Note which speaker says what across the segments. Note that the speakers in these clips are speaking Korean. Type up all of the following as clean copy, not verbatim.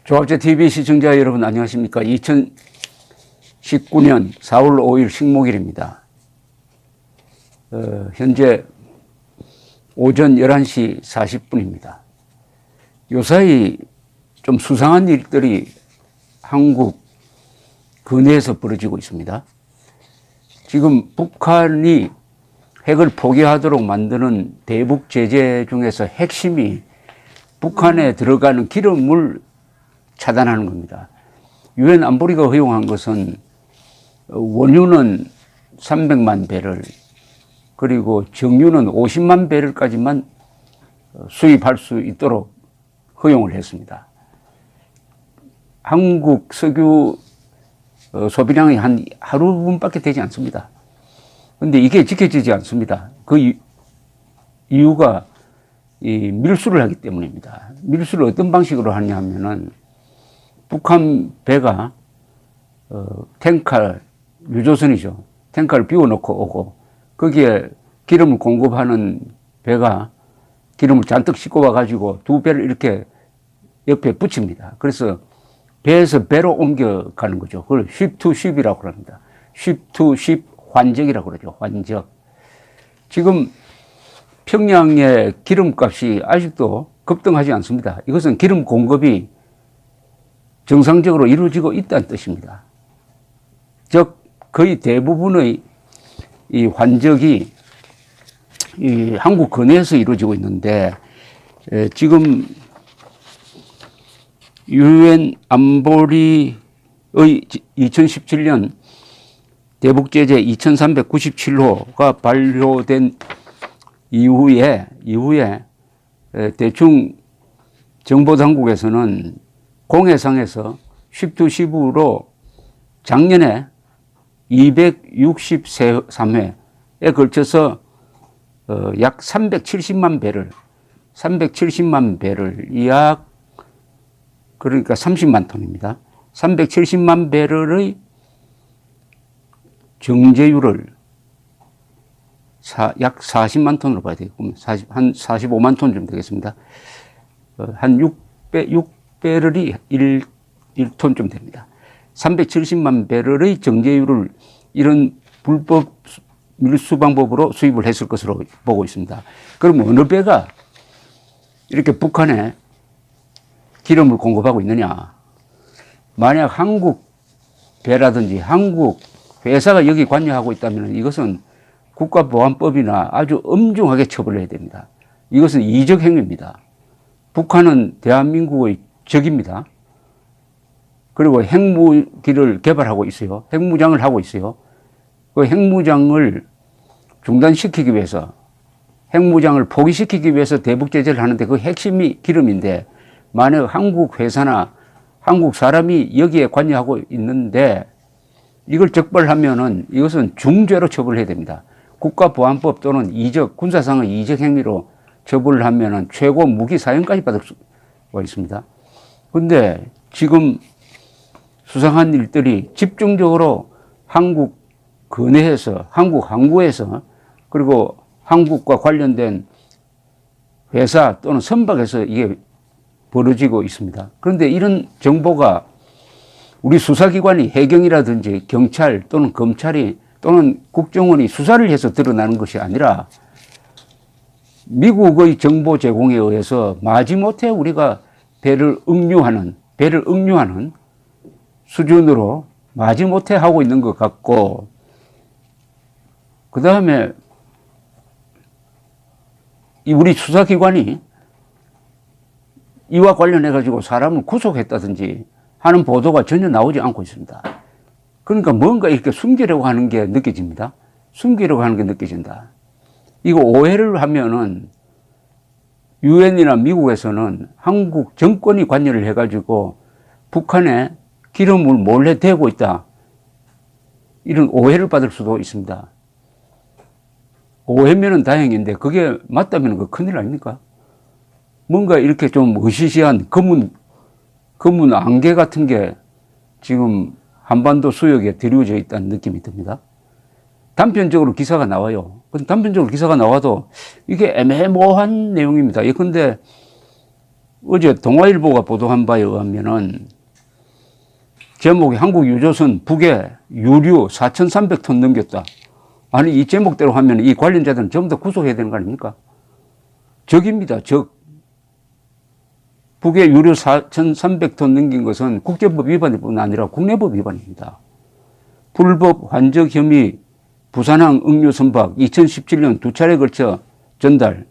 Speaker 1: 조합제TV 시청자 여러분 안녕하십니까. 2019년 4월 5일 식목일입니다. 현재 오전 11시 40분입니다. 요사이 좀 수상한 일들이 한국 근해에서 벌어지고 있습니다. 지금 북한이 핵을 포기하도록 만드는 대북 제재 중에서 핵심이 북한에 들어가는 기름을 차단하는 겁니다. 유엔 안보리가 허용한 것은 원유는 300만 배럴, 그리고 정유는 50만 배럴까지만 수입할 수 있도록 허용을 했습니다. 한국 석유 소비량이 한 하루분밖에 되지 않습니다. 그런데 이게 지켜지지 않습니다. 그 이유가 이 밀수를 하기 때문입니다. 밀수를 어떤 방식으로 하냐면은 북한 배가 탱커, 유조선이죠. 탱커를 비워놓고 오고 거기에 기름을 공급하는 배가 기름을 잔뜩 싣고 와가지고 두 배를 이렇게 옆에 붙입니다. 그래서 배에서 배로 옮겨가는 거죠. 그걸 ship to ship이라고 합니다. ship to ship 환적이라고 그러죠. 환적. 지금 평양의 기름값이 아직도 급등하지 않습니다. 이것은 기름 공급이 정상적으로 이루어지고 있다는 뜻입니다. 즉 거의 대부분의 이 환적이 이 한국 근해에서 이루어지고 있는데, 지금 유엔 안보리의 2017년 대북제재 2397호가 발효된 이후에 대충 정보당국에서는 공해상에서 10-10으로 작년에 263회에 걸쳐서 약 370만 배를 약 그러니까 30만 톤입니다. 370만 배럴의 정제유를 약 40만 톤으로 봐야 되겠군요. 한 45만 톤 좀 되겠습니다. 한 6배럴이 1톤 좀 됩니다. 370만 배럴의 정제유를 이런 불법 밀수 방법으로 수입을 했을 것으로 보고 있습니다. 그럼 어느 배가 이렇게 북한에 기름을 공급하고 있느냐? 만약 한국 배라든지 한국 회사가 여기 관여하고 있다면 이것은 국가보안법이나 아주 엄중하게 처벌을 해야 됩니다. 이것은 이적 행위입니다. 북한은 대한민국의 적입니다. 그리고 핵무기를 개발하고 있어요. 핵무장을 하고 있어요. 그 핵무장을 중단시키기 위해서, 핵무장을 포기시키기 위해서 대북제재를 하는데 그 핵심이 기름인데, 만약 한국 회사나 한국 사람이 여기에 관여하고 있는데 이걸 적발하면은 이것은 중죄로 처벌해야 됩니다. 국가보안법 또는 군사상의 이적 행위로 처벌을 하면은 최고 무기 사형까지 받을 수가 있습니다. 근데 지금 수상한 일들이 집중적으로 한국 근해에서, 한국 항구에서, 그리고 한국과 관련된 회사 또는 선박에서 이게 벌어지고 있습니다. 그런데 이런 정보가 우리 수사기관이 해경이라든지 경찰 또는 검찰이 또는 국정원이 수사를 해서 드러나는 것이 아니라 미국의 정보 제공에 의해서 마지못해 우리가 배를 응유하는 수준으로 마지못해 하고 있는 것 같고, 그 다음에 우리 수사기관이 이와 관련해가지고 사람을 구속했다든지 하는 보도가 전혀 나오지 않고 있습니다. 그러니까 뭔가 이렇게 숨기려고 하는 게 느껴집니다. 숨기려고 하는 게 느껴진다. 이거 오해를 하면은 유엔이나 미국에서는 한국 정권이 관여를 해가지고 북한에 기름을 몰래 대고 있다, 이런 오해를 받을 수도 있습니다. 오해면은 다행인데 그게 맞다면 그 큰일 아닙니까? 뭔가 이렇게 좀 으시시한 검은 안개 같은 게 지금 한반도 수역에 드리워져 있다는 느낌이 듭니다. 단편적으로 기사가 나와요. 단편적으로 기사가 나와도 이게 애매모호한 내용입니다. 예컨대 어제 동아일보가 보도한 바에 의하면은 제목이 한국 유조선 북에 유류 4,300톤 넘겼다. 아니, 이 제목대로 하면 이 관련자들은 전부 다 구속해야 되는 거 아닙니까? 적입니다, 적. 북에 유류 4,300톤 넘긴 것은 국제법 위반뿐 아니라 국내법 위반입니다. 불법 환적 혐의 부산항 응유 선박 2017년 2차례 걸쳐 전달.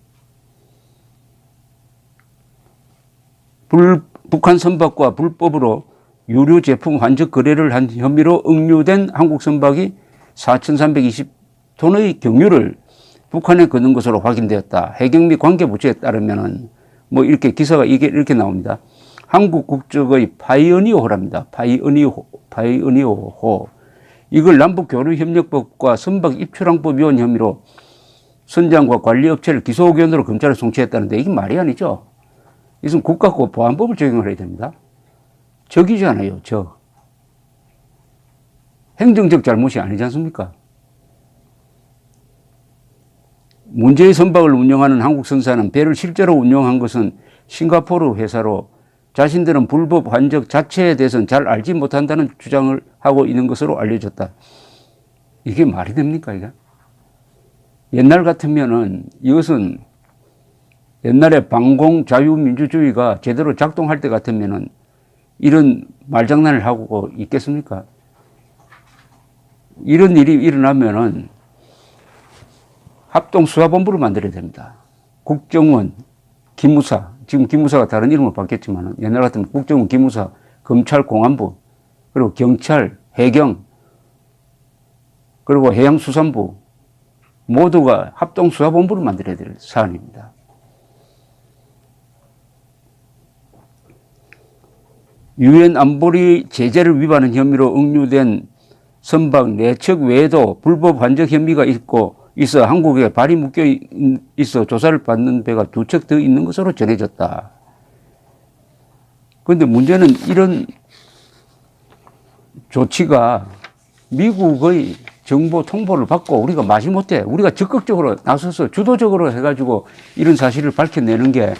Speaker 1: 북한 선박과 불법으로 유류 제품 환적 거래를 한 혐의로 응유된 한국 선박이 4,320톤의 경유를 북한에 거는 것으로 확인되었다. 해경 및 관계부처에 따르면은 뭐 이렇게 기사가 이렇게 나옵니다. 한국 국적의 파이어니어호랍니다. 파이어니어호. 이걸 남북교류협력법과 선박 입출항법 위반 혐의로 선장과 관리업체를 기소의견으로 검찰에 송치했다는데 이게 말이 아니죠. 이것은 국가고 보안법을 적용을 해야 됩니다. 적이잖아요, 적. 행정적 잘못이 아니지 않습니까? 문제의 선박을 운영하는 한국 선사는 배를 실제로 운영한 것은 싱가포르 회사로 자신들은 불법 환적 자체에 대해서는 잘 알지 못한다는 주장을 하고 있는 것으로 알려졌다. 이게 말이 됩니까, 이게? 옛날 같으면은 이것은 옛날에 방공 자유민주주의가 제대로 작동할 때 같으면은 이런 말장난을 하고 있겠습니까? 이런 일이 일어나면은 합동수사본부를 만들어야 됩니다. 국정원, 기무사, 지금 기무사가 다른 이름을 바뀌었지만 옛날 같으면 국정원, 기무사, 검찰, 공안부, 그리고 경찰, 해경, 그리고 해양수산부 모두가 합동수사본부를 만들어야 될 사안입니다. 유엔 안보리 제재를 위반한 혐의로 응유된 선박 4척 외에도 불법 환적 혐의가 있어 한국에 발이 묶여 있어 조사를 받는 배가 2척 더 있는 것으로 전해졌다. 그런데 문제는 이런 조치가 미국의 정보 통보를 받고 우리가 마지못해 우리가 적극적으로 나서서 주도적으로 해가지고 이런 사실을 밝혀내는 게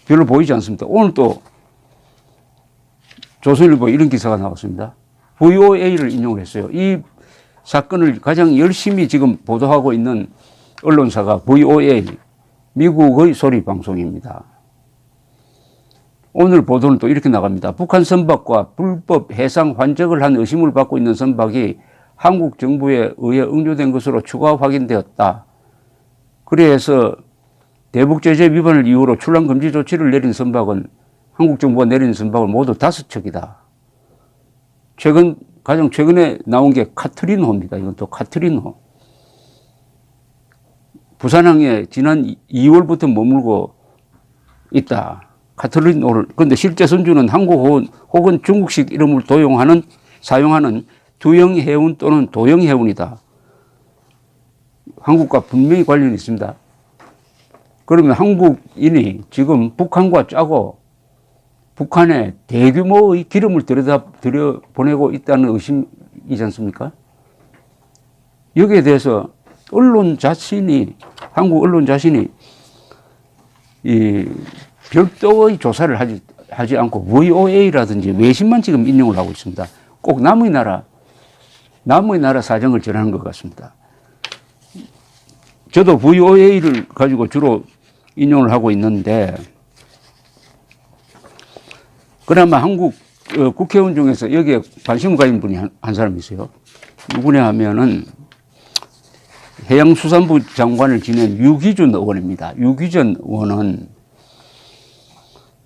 Speaker 1: 별로 보이지 않습니다. 오늘 또 조선일보에 이런 기사가 나왔습니다. VOA를 인용을 했어요. 이 사건을 가장 열심히 지금 보도하고 있는 언론사가 VOA, 미국의 소리 방송입니다. 오늘 보도는 또 이렇게 나갑니다. 북한 선박과 불법 해상 환적을 한 의심을 받고 있는 선박이 한국 정부에 의해 응유된 것으로 추가 확인되었다. 그래서 대북 제재 위반을 이유로 출항 금지 조치를 내린 선박은 한국 정부가 내린 선박은 모두 5척이다. 가장 최근에 나온 게 카트리노입니다. 이건 또 카트리노. 부산항에 지난 2월부터 머물고 있다. 카트리노를. 그런데 실제 선주는 한국 혹은 중국식 이름을 사용하는 두영 해운 또는 도영 해운이다. 한국과 분명히 관련이 있습니다. 그러면 한국인이 지금 북한과 짜고 북한에 대규모의 기름을 들여보내고 있다는 의심이지 않습니까? 여기에 대해서 한국 언론 자신이 별도의 조사를 하지 않고 VOA라든지 외신만 지금 인용을 하고 있습니다. 꼭 남의 나라 사정을 전하는 것 같습니다. 저도 VOA를 가지고 주로 인용을 하고 있는데, 그나마 한국 국회의원 중에서 여기에 관심을 가진 분이 한 사람이 있어요. 누구냐 하면은 해양수산부 장관을 지낸 유기준 의원입니다. 유기준 의원은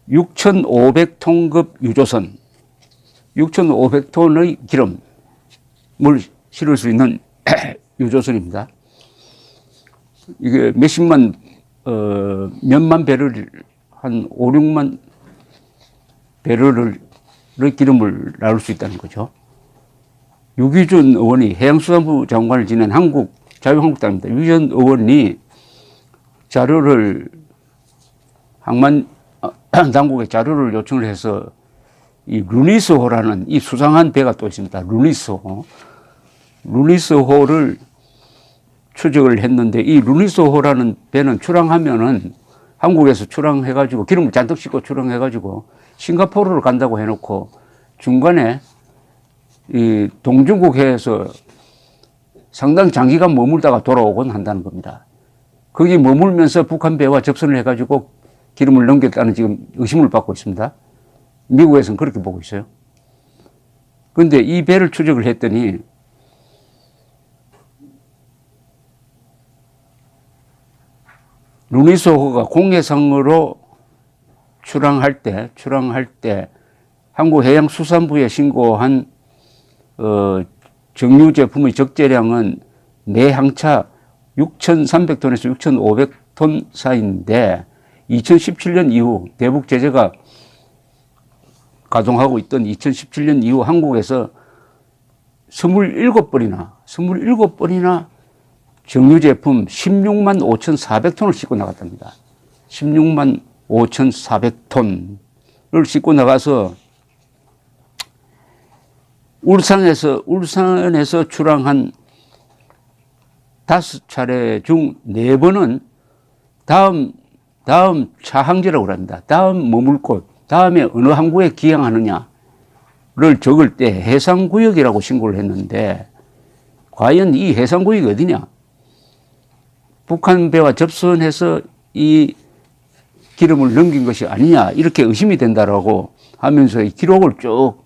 Speaker 1: 6,500톤급 유조선, 6,500톤의 기름을 실을 수 있는 유조선입니다. 이게 몇만 배를, 한 5, 6만 배럴의 기름을 나올 수 있다는 거죠. 유기준 의원이 해양수산부 장관을 지낸 자유한국당입니다. 유기준 의원이 자료를 항만 당국에 자료를 요청을 해서 이 루니스호라는 이 수상한 배가 또 있습니다. 루니스호를 추적을 했는데 이 루니스호라는 배는 출항하면은 한국에서 출항해가지고 기름을 잔뜩 싣고 출항해가지고 싱가포르를 간다고 해놓고 중간에 이 동중국 해에서 상당히 장기간 머물다가 돌아오곤 한다는 겁니다. 거기 머물면서 북한 배와 접선을 해가지고 기름을 넘겼다는 지금 의심을 받고 있습니다. 미국에서는 그렇게 보고 있어요. 그런데 이 배를 추적을 했더니 루니소호가 공해상으로 출항할 때 한국해양수산부에 신고한 정유 제품의 적재량은 매 항차 6,300톤에서 6,500톤 사이인데 2017년 이후 대북 제재가 가동하고 있던 2017년 이후 한국에서 27번이나 정유 제품 16만 5,400톤을 싣고 나갔답니다. 16만 5,400톤을 싣고 나가서 울산에서 출항한 5차례 중 4번은 다음 차항지라고 합니다. 다음 머물 곳, 다음에 어느 항구에 기항하느냐를 적을 때 해상구역이라고 신고를 했는데 과연 이 해상구역이 어디냐? 북한 배와 접선해서 이 기름을 넘긴 것이 아니냐 이렇게 의심이 된다라고 하면서 이 기록을 쭉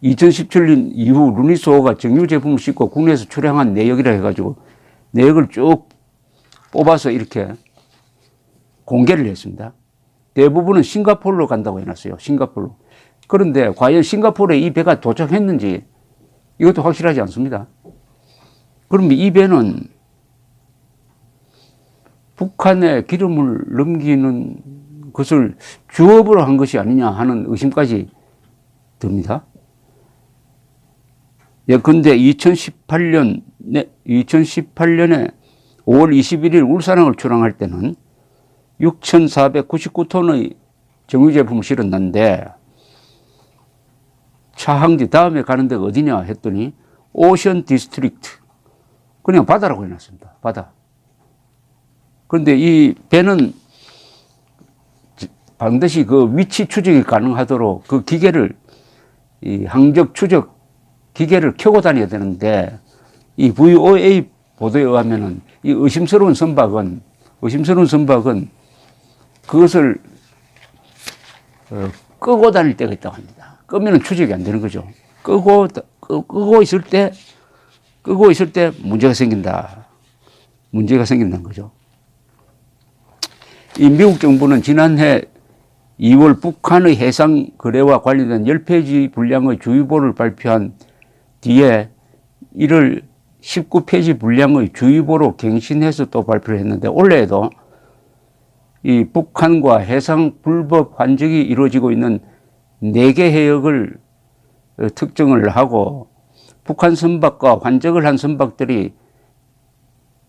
Speaker 1: 2017년 이후 루니소호가 정유 제품을 싣고 국내에서 출항한 내역이라 해가지고 내역을 쭉 뽑아서 이렇게 공개를 했습니다. 대부분은 싱가포르로 간다고 해놨어요. 싱가포르로. 그런데 과연 싱가포르에 이 배가 도착했는지 이것도 확실하지 않습니다. 그러면 이 배는 북한에 기름을 넘기는 것을 주업으로 한 것이 아니냐 하는 의심까지 듭니다. 예컨대 2018년에 5월 21일 울산항을 출항할 때는 6,499톤의 정유 제품을 실었는데 차항지 다음에 가는 데가 어디냐 했더니 오션 디스트릭트 그냥 바다라고 해놨습니다. 바다. 그런데 이 배는 반드시 그 위치 추적이 가능하도록 그 기계를 이 항적 추적 기계를 켜고 다녀야 되는데 이 VOA 보도에 의하면은 이 의심스러운 선박은 그것을 끄고 다닐 때가 있다고 합니다. 끄면은 추적이 안 되는 거죠. 끄고 있을 때 문제가 생긴다는 거죠. 이 미국 정부는 지난해 2월 북한의 해상 거래와 관련된 10페이지 분량의 주의보를 발표한 뒤에 이를 19페이지 분량의 주의보로 갱신해서 또 발표를 했는데 올해에도 이 북한과 해상 불법 환적이 이루어지고 있는 4개 해역을 특정을 하고 북한 선박과 환적을 한 선박들이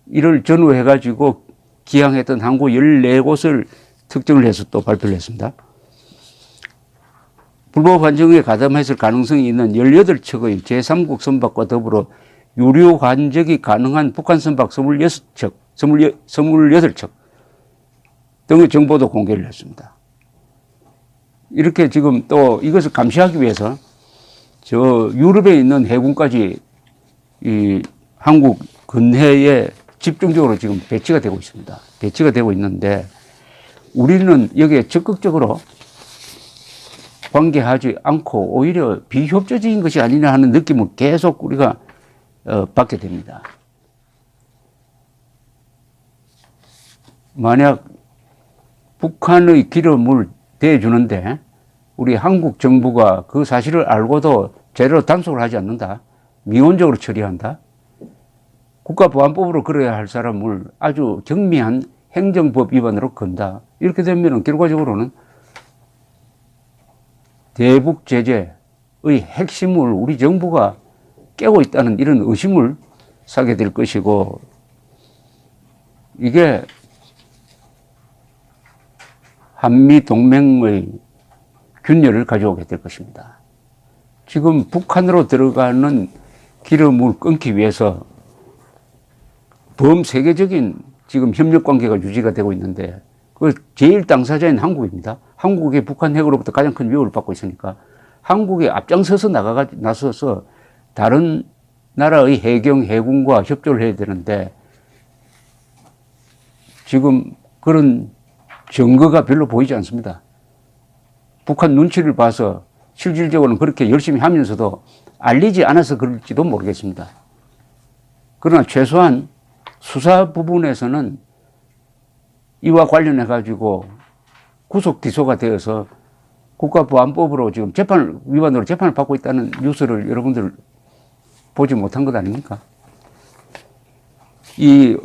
Speaker 1: 이를 전후해 가지고 기항했던 항구 14곳을 특정을 해서 또 발표를 했습니다. 불법 환적에 가담했을 가능성이 있는 18척의 제3국 선박과 더불어 유류 환적이 가능한 북한 선박 28척 등의 정보도 공개를 했습니다. 이렇게 지금 또 이것을 감시하기 위해서 저 유럽에 있는 해군까지 이 한국 근해에 집중적으로 지금 배치가 되고 있습니다. 배치가 되고 있는데 우리는 여기에 적극적으로 관계하지 않고 오히려 비협조적인 것이 아니냐 하는 느낌을 계속 우리가 받게 됩니다. 만약 북한의 기름을 대주는데 우리 한국 정부가 그 사실을 알고도 제대로 단속을 하지 않는다. 미온적으로 처리한다. 국가보안법으로 그래야 할 사람을 아주 경미한 행정법 위반으로 건다. 이렇게 되면 결과적으로는 대북 제재의 핵심을 우리 정부가 깨고 있다는 이런 의심을 사게 될 것이고 이게 한미 동맹의 균열을 가져오게 될 것입니다. 지금 북한으로 들어가는 기름을 끊기 위해서 범세계적인 지금 협력 관계가 유지가 되고 있는데 그 제일 당사자인 한국입니다. 한국이 북한 핵으로부터 가장 큰 위협을 받고 있으니까 한국이 앞장서서 나서서 다른 나라의 해경, 해군과 협조를 해야 되는데 지금 그런 증거가 별로 보이지 않습니다. 북한 눈치를 봐서 실질적으로는 그렇게 열심히 하면서도 알리지 않아서 그럴지도 모르겠습니다. 그러나 최소한 수사 부분에서는 이와 관련해 가지고 구속 기소가 되어서 국가보안법으로 지금 위반으로 재판을 받고 있다는 뉴스를 여러분들 보지 못한 것 아닙니까? 이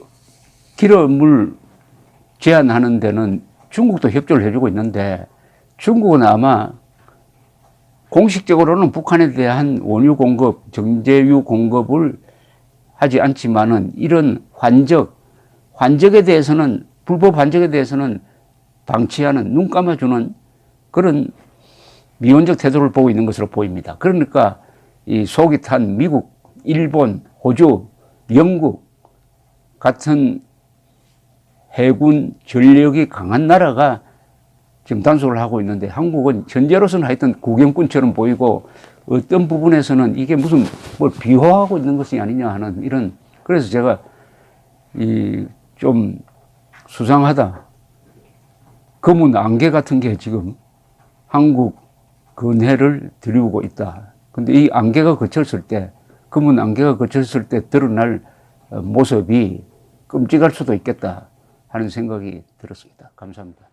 Speaker 1: 기름을 제한하는 데는 중국도 협조를 해주고 있는데 중국은 아마 공식적으로는 북한에 대한 원유 공급, 정제유 공급을 하지 않지만은 이런 환적에 대해서는, 불법 환적에 대해서는 방치하는, 눈 감아주는 그런 미온적 태도를 보고 있는 것으로 보입니다. 그러니까 이 속이 탄 미국, 일본, 호주, 영국 같은 해군 전력이 강한 나라가 지금 단속을 하고 있는데 한국은 현재로서는 하여튼 구경꾼처럼 보이고 어떤 부분에서는 이게 무슨 뭘 비호하고 있는 것이 아니냐 하는 이런, 그래서 제가 좀 수상하다. 검은 안개 같은 게 지금 한국 근해를 들이우고 있다. 근데 이 안개가 걷혔을 때, 검은 안개가 걷혔을 때 드러날 모습이 끔찍할 수도 있겠다 하는 생각이 들었습니다. 감사합니다.